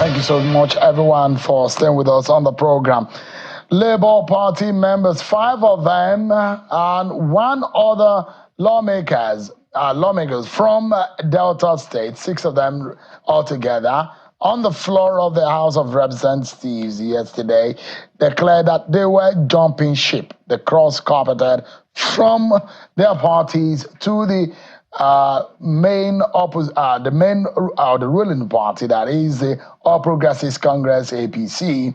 Thank you so much, everyone, for staying with us on the program. Labour Party members, 5 of them, and 1 other lawmakers from Delta State, 6 of them altogether, on the floor of the House of Representatives yesterday, declared that they were jumping ship. They cross-carpeted from their parties to the the ruling party, that is the All Progressives Congress (APC).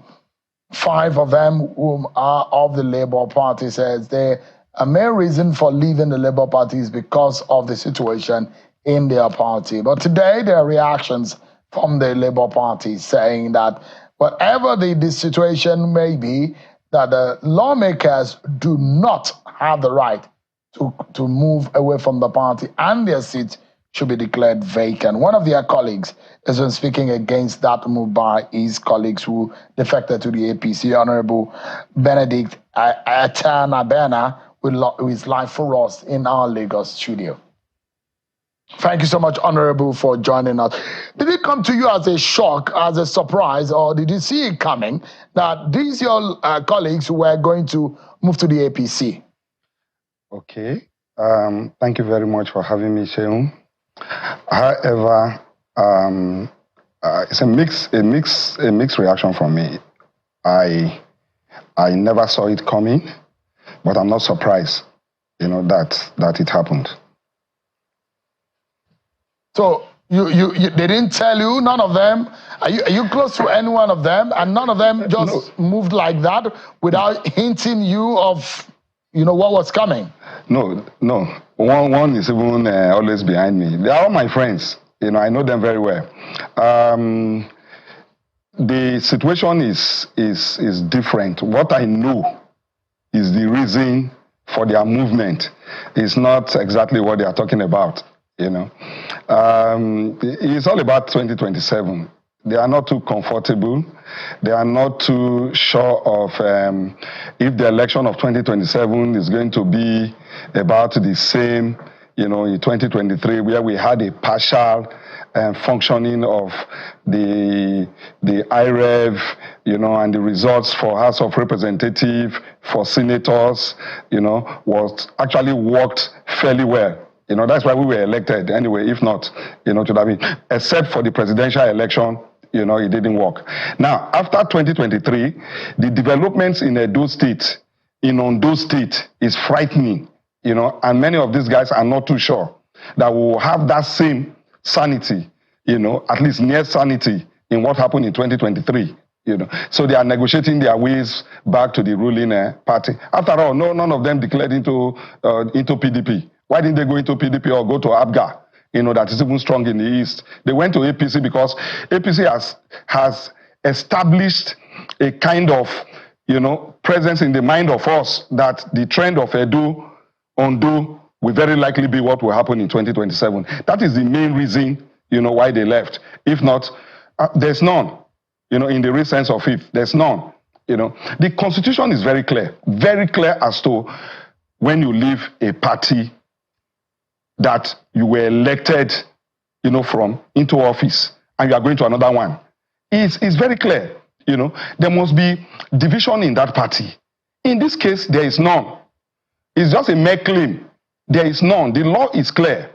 5 of them, whom are of the Labour Party, says the main reason for leaving the Labour Party is because of the situation in their party. But today, there are reactions from the Labour Party saying that whatever the situation may be, that the lawmakers do not have the right to move away from the party, and their seat should be declared vacant. One of their colleagues has been speaking against that move by his colleagues who defected to the APC. Honorable Benedict Atanabena, who is live for us in our Lagos studio. Thank you so much, Honorable, for joining us. Did it come to you as a shock, as a surprise, or did you see it coming that these your colleagues were going to move to the APC? Okay. Thank you very much for having me, Sheung. However, it's a mixed reaction from me. I never saw it coming, but I'm not surprised, that it happened. So they didn't tell you, none of them? Are you close to any one of them? And none of them just moved like that without hinting you of, what was coming? No. One is even always behind me. They are all my friends. I know them very well. The situation is different. What I know is the reason for their movement is not exactly what they are talking about. It's all about 2027. They are not too comfortable. They are not too sure of if the election of 2027 is going to be about the same, in 2023, where we had a partial functioning of the IREV, and the results for House of Representatives, for senators, was actually worked fairly well. That's why we were elected anyway, if not, except for the presidential election, it didn't work. Now, after 2023, the developments in Edo State, in Ondo State is frightening, and many of these guys are not too sure that we will have that same sanity, at least near sanity in what happened in 2023. So they are negotiating their ways back to the ruling party. After all, none of them declared into PDP. Why didn't they go into PDP or go to ABGA? That is even strong in the East. They went to APC because APC has established a kind of, presence in the mind of us that the trend of Edo, Ondo will very likely be what will happen in 2027. That is the main reason, why they left. If not, there's none, in the real sense of it, there's none. The Constitution is very clear as to when you leave a party that you were elected, from into office, and you are going to another one. It's very clear, there must be division in that party. In this case, there is none. It's just a mere claim. There is none. The law is clear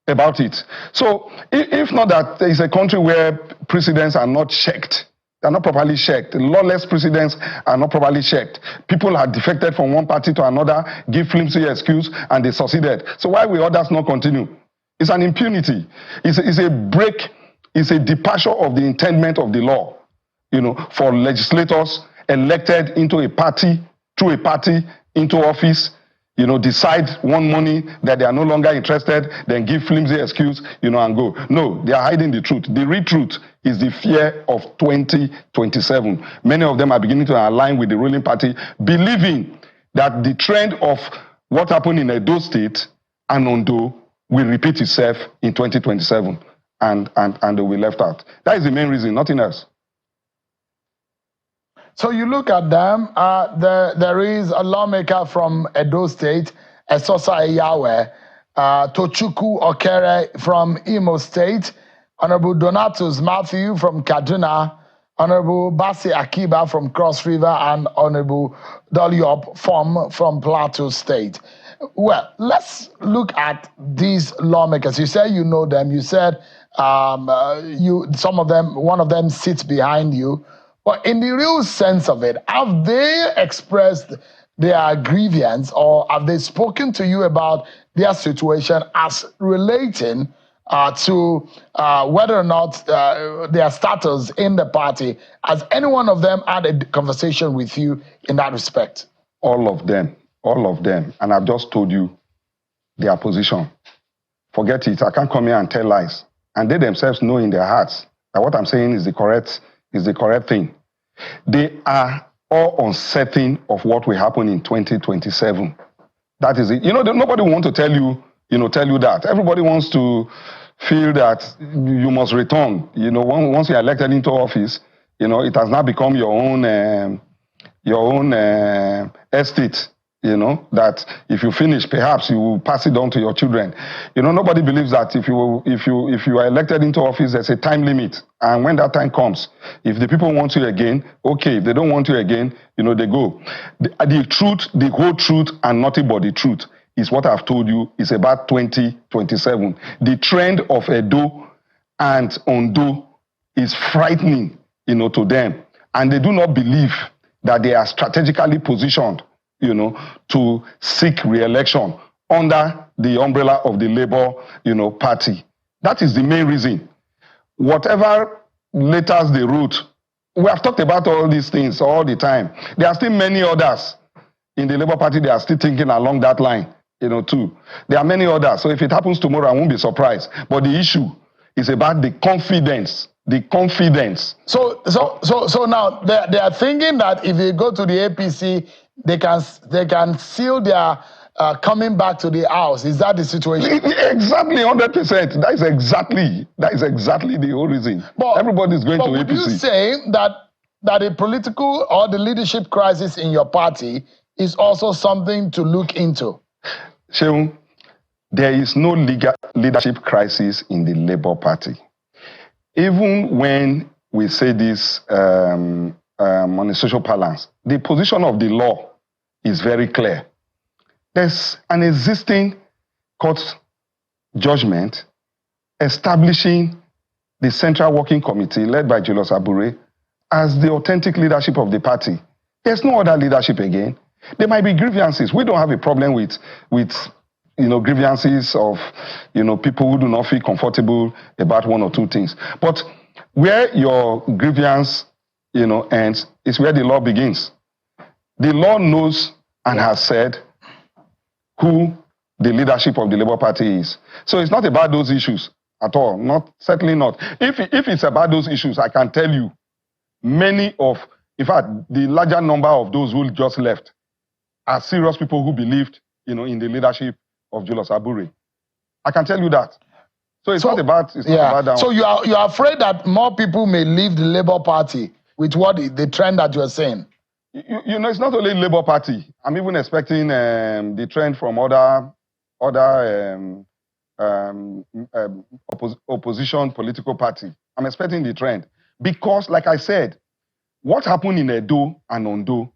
about it. So, if not that there is a country where precedents are not checked, they're not properly checked. Lawless precedents are not properly checked. People are defected from one party to another, give flimsy excuse, and they succeeded. So why will others not continue? It's an impunity. It's a break. It's a departure of the intendment of the law. For legislators elected into a party, through a party, into office, decide one money that they are no longer interested, then give flimsy excuse, and go. No, they are hiding the truth. The real truth is the fear of 2027. Many of them are beginning to align with the ruling party, believing that the trend of what happened in Edo State and Ondo will repeat itself in 2027, and they will be left out. That is the main reason, nothing else. So you look at them, there is a lawmaker from Edo State, Esosa Eyawe, Tochukwu Okere from Imo State, Honorable Donatus Matthew from Kaduna, Honorable Basi Akiba from Cross River, and Honorable Doliop from Plateau State. Well, let's look at these lawmakers. You said you know them. You said one of them sits behind you. But in the real sense of it, have they expressed their grievance, or have they spoken to you about their situation as relating to whether or not their status in the party? Has any one of them had a conversation with you in that respect? All of them. And I've just told you their position. Forget it. I can't come here and tell lies. And they themselves know in their hearts that what I'm saying is the correct thing. They are all uncertain of what will happen in 2027. That is it. Nobody wants to tell you that. Everybody wants to feel that you must return. Once you're elected into office, it has now become your own estate. That if you finish, perhaps you will pass it on to your children. Nobody believes that if you are elected into office, there's a time limit. And when that time comes, if the people want you again, okay. If they don't want you again, they go. The truth, the whole truth, and nothing but the truth is what I've told you is about 2027. The trend of Edo and Ondo is frightening, to them. And they do not believe that they are strategically positioned to seek re-election under the umbrella of the Labour, party. That is the main reason. Whatever letters they wrote, we have talked about all these things all the time. There are still many others in the Labour Party. They are still thinking along that line, too. There are many others. So if it happens tomorrow, I won't be surprised. But the issue is about the confidence. The confidence. So now they are thinking that if they go to the APC, they can seal their coming back to the house. Is that the situation? Exactly, 100%. That is exactly the whole reason. Everybody's going to APC. Would you say that a political or the leadership crisis in your party is also something to look into? Sheung, there is no leadership crisis in the Labour Party. Even when we say this on a social balance, the position of the law is very clear. There's an existing court judgment establishing the Central Working Committee led by Julius Abure as the authentic leadership of the party. There's no other leadership again. There might be grievances. We don't have a problem with grievances of, people who do not feel comfortable about one or two things. But where your grievance, ends is where the law begins. The law knows and has said who the leadership of the Labour Party is. So it's not about those issues at all. Certainly not. If it's about those issues, I can tell you in fact, the larger number of those who just left are serious people who believed, in the leadership of Julius Abure. I can tell you that. So it's not about that. So you are afraid that more people may leave the Labour Party with the trend that you are saying? It's not only Labour Party. I'm even expecting the trend from other opposition political party. I'm expecting the trend because, like I said, what happened in Edo and Ondo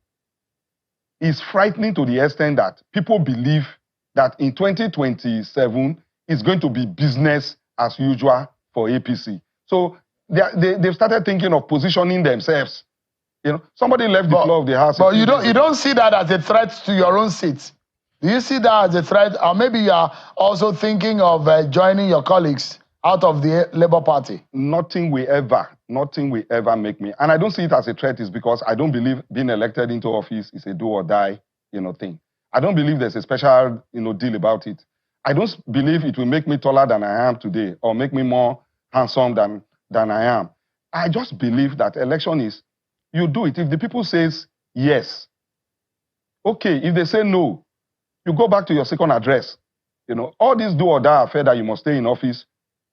is frightening to the extent that people believe that in 2027 it's going to be business as usual for APC. So they've started thinking of positioning themselves. Somebody left the floor of the house. But you don't see that as a threat to your own seat. Do you see that as a threat? Or maybe you are also thinking of joining your colleagues out of the Labour Party? Nothing will ever make me. And I don't see it as a threat is because I don't believe being elected into office is a do or die, thing. I don't believe there's a special, deal about it. I don't believe it will make me taller than I am today or make me more handsome than I am. I just believe that election is, you do it. If the people says yes, okay. If they say no, you go back to your second address. All this do or die affair that you must stay in office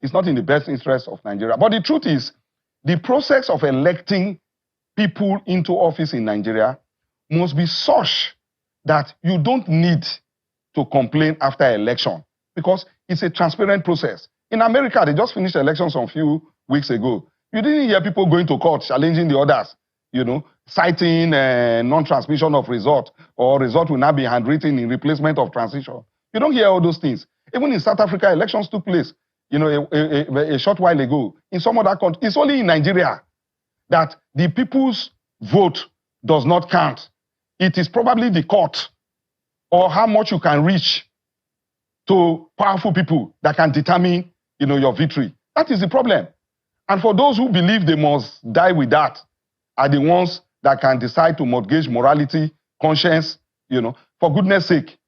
is not in the best interest of Nigeria. But the truth is, the process of electing people into office in Nigeria must be such that you don't need to complain after election because it's a transparent process. In America, they just finished elections a few weeks ago. You didn't hear people going to court challenging the others, citing non-transmission of result, or result will now be handwritten in replacement of transition. You don't hear all those things. Even in South Africa, elections took place, a short while ago. In some other countries, it's only in Nigeria that the people's vote does not count. It is probably the court or how much you can reach to powerful people that can determine, your victory. That is the problem. And for those who believe they must die with that are the ones that can decide to mortgage morality, conscience, For goodness sake,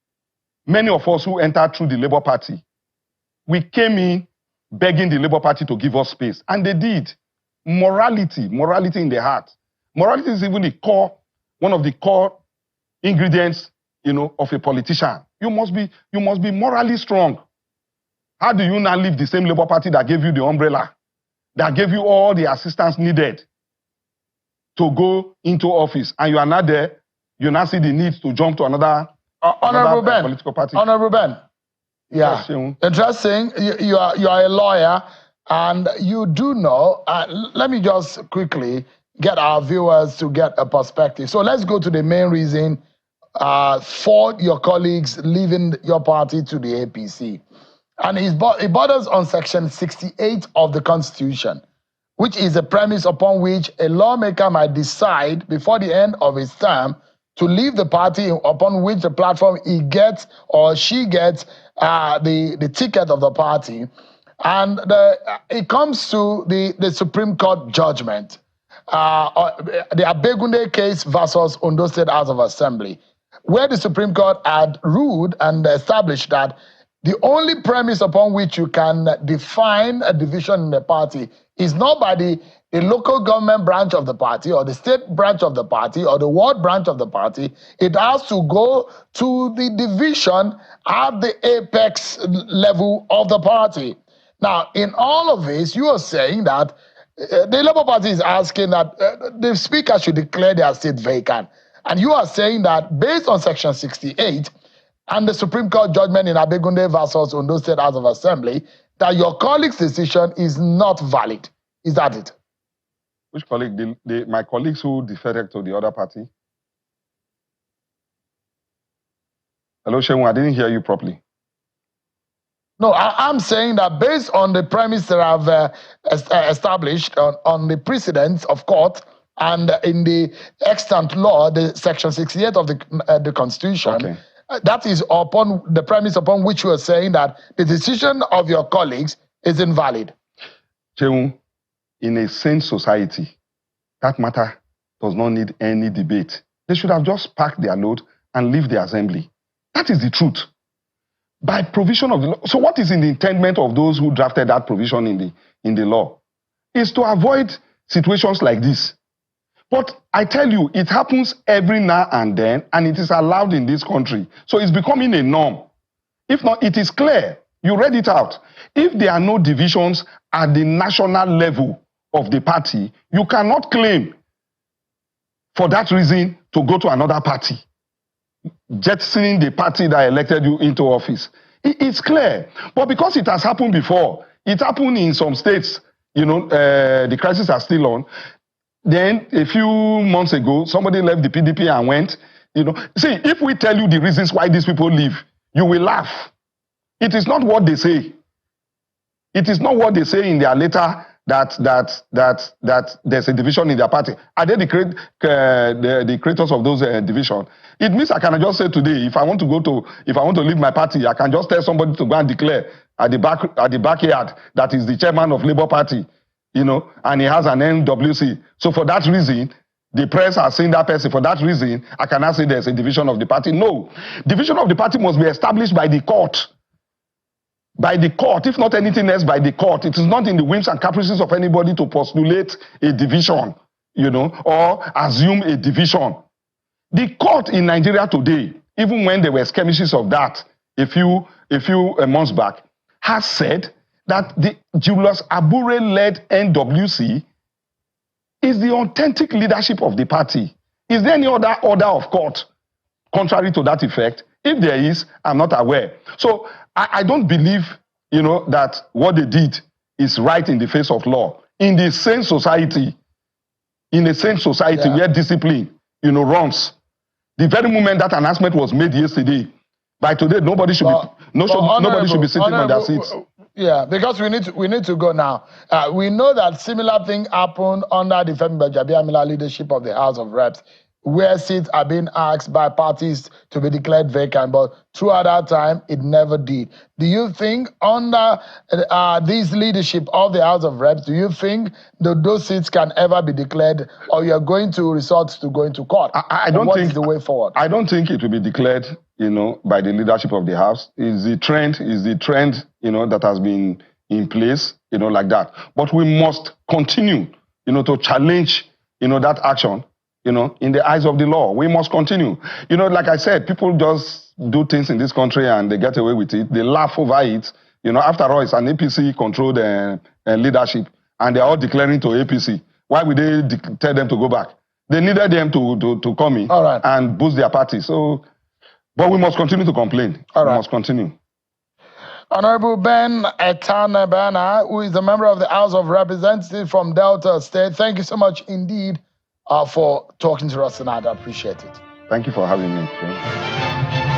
many of us who entered through the Labour Party, we came in begging the Labour Party to give us space. And they did. Morality in the heart. Morality is even one of the core ingredients, of a politician. You must be morally strong. How do you now leave the same Labour Party that gave you the umbrella, that gave you all the assistance needed to go into office, and you are not there, you now see the need to jump to another political party? Honorable Ben. Yeah, interesting. You are a lawyer, and you do know. Let me just quickly get our viewers to get a perspective. So let's go to the main reason for your colleagues leaving your party to the APC. And it borders on Section 68 of the Constitution, which is a premise upon which a lawmaker might decide before the end of his term to leave the party upon which the platform he gets or she gets the ticket of the party. And it comes to the Supreme Court judgment, the Abegunde case versus Ondo State House of Assembly, where the Supreme Court had ruled and established that the only premise upon which you can define a division in the party is not by the local government branch of the party or the state branch of the party or the ward branch of the party. It has to go to the division at the apex level of the party. Now, in all of this, you are saying that the Labour Party is asking that the Speaker should declare their seat vacant. And you are saying that based on Section 68, and the Supreme Court judgment in Abegunde versus Ondo State House of Assembly, that your colleague's decision is not valid. Is that it? Which colleague? My colleagues who defected to the other party? Hello, Shehu, I didn't hear you properly. No, I'm saying that based on the premise that I've established on the precedents of court and in the extant law, the Section 68 of the Constitution, okay. That is upon the premise upon which you are saying that the decision of your colleagues is invalid. Cheung, in a sane society, that matter does not need any debate. They should have just packed their load and leave the assembly. That is the truth. By provision of the law. So what is in the intendment of those who drafted that provision in the law? Is to avoid situations like this. But I tell you, it happens every now and then, and it is allowed in this country. So it's becoming a norm. If not, it is clear. You read it out. If there are no divisions at the national level of the party, you cannot claim for that reason to go to another party, jettisoning the party that elected you into office. It's clear. But because it has happened before, it happened in some states, the crisis are still on. Then a few months ago, somebody left the PDP and went, See, if we tell you the reasons why these people leave, you will laugh. It is not what they say. It is not what they say in their letter that there's a division in their party. Are they the creators of those divisions? It means I can just say today, if I want to leave my party, I can just tell somebody to go and declare at the backyard that is the chairman of Labour Party. And he has an NWC. So for that reason, the press are saying that person. For that reason, I cannot say there's a division of the party. No. Division of the party must be established by the court. By the court, if not anything else, by the court. It is not in the whims and caprices of anybody to postulate a division, or assume a division. The court in Nigeria today, even when there were skirmishes of that a few months back, has said that the Julius Abure-led NWC is the authentic leadership of the party. Is there any other order of court contrary to that effect? If there is, I'm not aware. So I don't believe that what they did is right in the face of law. In the same society, where discipline, runs, the very moment that announcement was made yesterday, by today, nobody should be sitting on their seats. Yeah, because we need to go now. We know that similar thing happened under the Femi Gbajabiamila leadership of the House of Reps, where seats are being asked by parties to be declared vacant, but throughout that time, it never did. Do you think under this leadership of the House of Reps, do you think that those seats can ever be declared, or you're going to resort to going to court? I don't think what is the way forward? I don't think it will be declared, by the leadership of the House. Is the trend, that has been in place, like that. But we must continue, to challenge, that action, in the eyes of the law. We must continue. Like I said, people just do things in this country and they get away with it. They laugh over it. After all, it's an APC-controlled leadership, and they're all declaring to APC. Why would they tell them to go back? They needed them to come in and boost their party. So, but we must continue to complain. We must continue. Honorable Ben Etanebana, who is a member of the House of Representatives from Delta State, thank you so much indeed for talking to us tonight. I appreciate it. Thank you for having me.